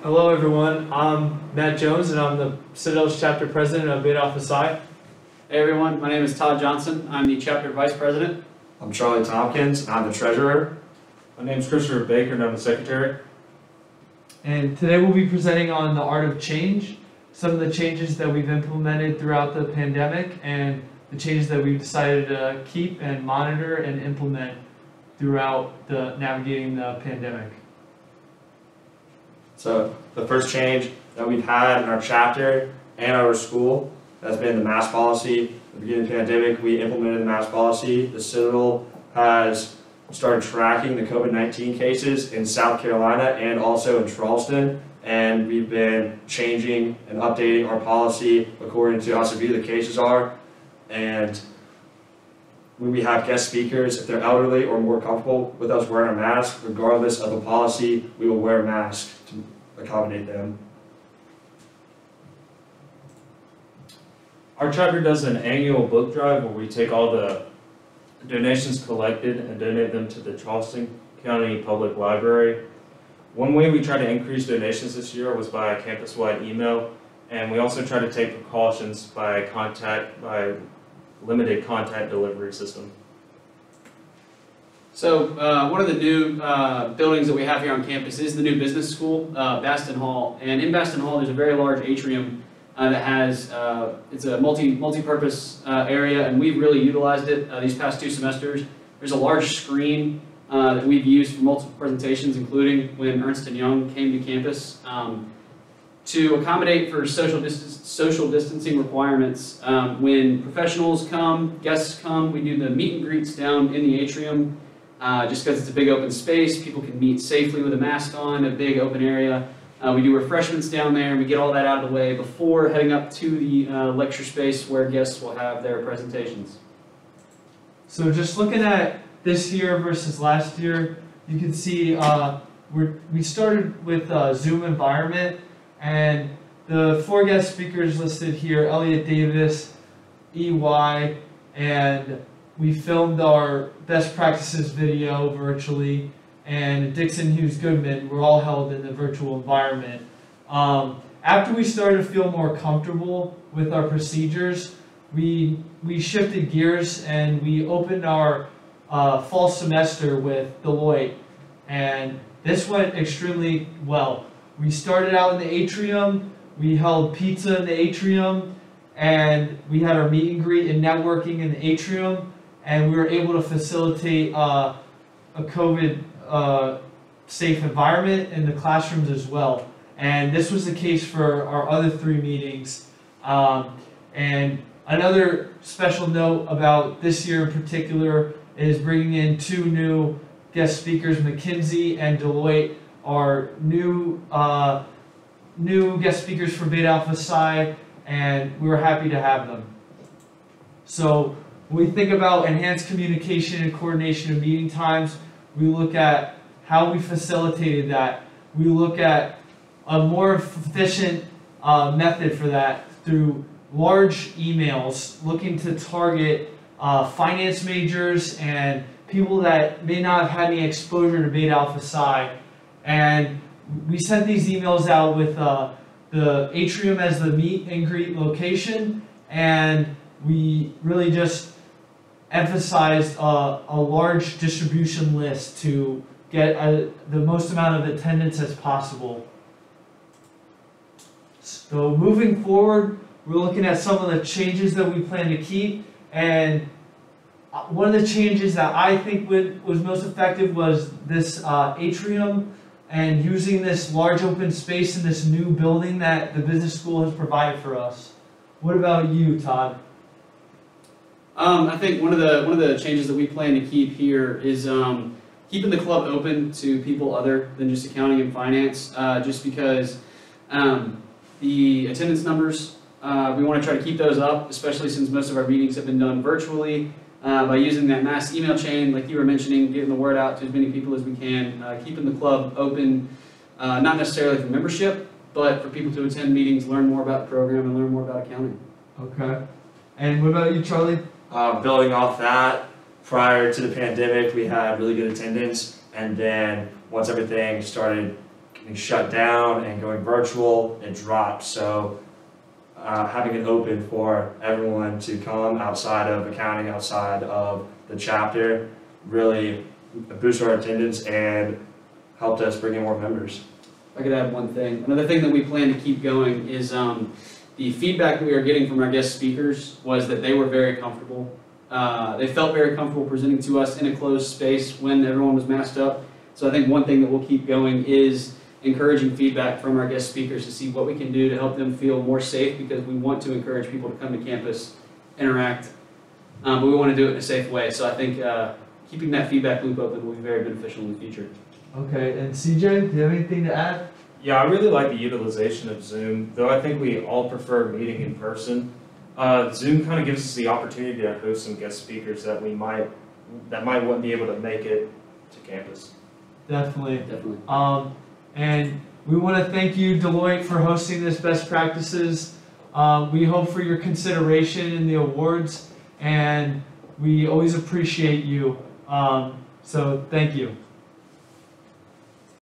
Hello everyone, I'm Matt Jones and I'm the Citadel's chapter president of Beta Alpha Psi. Hey everyone, my name is Todd Johnson. I'm the chapter vice president. I'm Charlie Tompkins, and I'm the treasurer. My name is Christopher Baker and I'm the secretary. And today we'll be presenting on the art of change, some of the changes that we've implemented throughout the pandemic and the changes that we've decided to keep and monitor and implement throughout navigating the pandemic. So the first change that we've had in our chapter and our school has been the mask policy. At the beginning of the pandemic, we implemented the mask policy. The Citadel has started tracking the COVID-19 cases in South Carolina and also in Charleston, and we've been changing and updating our policy according to how severe the cases are. And when we have guest speakers, if they're elderly or more comfortable with us wearing a mask, regardless of the policy, we will wear masks to accommodate them. Our chapter does an annual book drive where we take all the donations collected and donate them to the Charleston County Public Library. One way we try to increase donations this year was by a campus-wide email, and we also try to take precautions by limited contact delivery system. So one of the new buildings that we have here on campus is the new business school, Baston Hall. And in Baston Hall, there's a very large atrium that has, it's a multi-purpose area, and we've really utilized it these past 2 semesters. There's a large screen that we've used for multiple presentations, including when Ernst & Young came to campus. To accommodate for social distancing requirements, when professionals come, guests come, we do the meet and greets down in the atrium. Just because it's a big open space, people can meet safely with a mask on, a big open area. We do refreshments down there, and we get all that out of the way before heading up to the lecture space where guests will have their presentations. So just looking at this year versus last year, you can see we started with a Zoom environment, and the 4 guest speakers listed here, Elliot Davis, EY, and we filmed our best practices video virtually, and Dixon Hughes Goodman were all held in the virtual environment. After we started to feel more comfortable with our procedures, we shifted gears and we opened our fall semester with Deloitte, and this went extremely well. We started out in the atrium, we held pizza in the atrium, and we had our meet and greet and networking in the atrium, and we were able to facilitate a COVID safe environment in the classrooms as well. And this was the case for our other 3 meetings. And another special note about this year in particular is bringing in 2 new guest speakers. McKinsey and Deloitte are new guest speakers for Beta Alpha Psi, and we were happy to have them. So when we think about enhanced communication and coordination of meeting times, we look at how we facilitated that. We look at a more efficient method for that through large emails, looking to target finance majors and people that may not have had any exposure to Beta Alpha Psi. And we sent these emails out with the atrium as the meet and greet location, and we really just emphasized a large distribution list to get the most amount of attendance as possible. So moving forward, we're looking at some of the changes that we plan to keep, and one of the changes that I think was most effective was this atrium and using this large open space in this new building that the business school has provided for us. What about you, Todd? I think one of the changes that we plan to keep here is keeping the club open to people other than just accounting and finance, just because the attendance numbers, we want to try to keep those up, especially since most of our meetings have been done virtually, by using that mass email chain, like you were mentioning, getting the word out to as many people as we can, keeping the club open, not necessarily for membership, but for people to attend meetings, learn more about the program, and learn more about accounting. Okay. And what about you, Charlie? Building off that, prior to the pandemic, we had really good attendance, and then once everything started getting shut down and going virtual, it dropped. So having it open for everyone to come outside of accounting, outside of the chapter, really boosted our attendance and helped us bring in more members. If I could add one thing. Another thing that we plan to keep going is the feedback that we are getting from our guest speakers was that they were very comfortable. They felt very comfortable presenting to us in a closed space when everyone was masked up. So I think one thing that we'll keep going is encouraging feedback from our guest speakers to see what we can do to help them feel more safe, because we want to encourage people to come to campus, interact, but we want to do it in a safe way. So I think keeping that feedback loop open will be very beneficial in the future. Okay, and CJ, do you have anything to add? Yeah, I really like the utilization of Zoom, though I think we all prefer meeting in person. Zoom kind of gives us the opportunity to host some guest speakers that might wouldn't be able to make it to campus. Definitely. Definitely. And we want to thank you, Deloitte, for hosting this best practices. We hope for your consideration in the awards, and we always appreciate you. So thank you.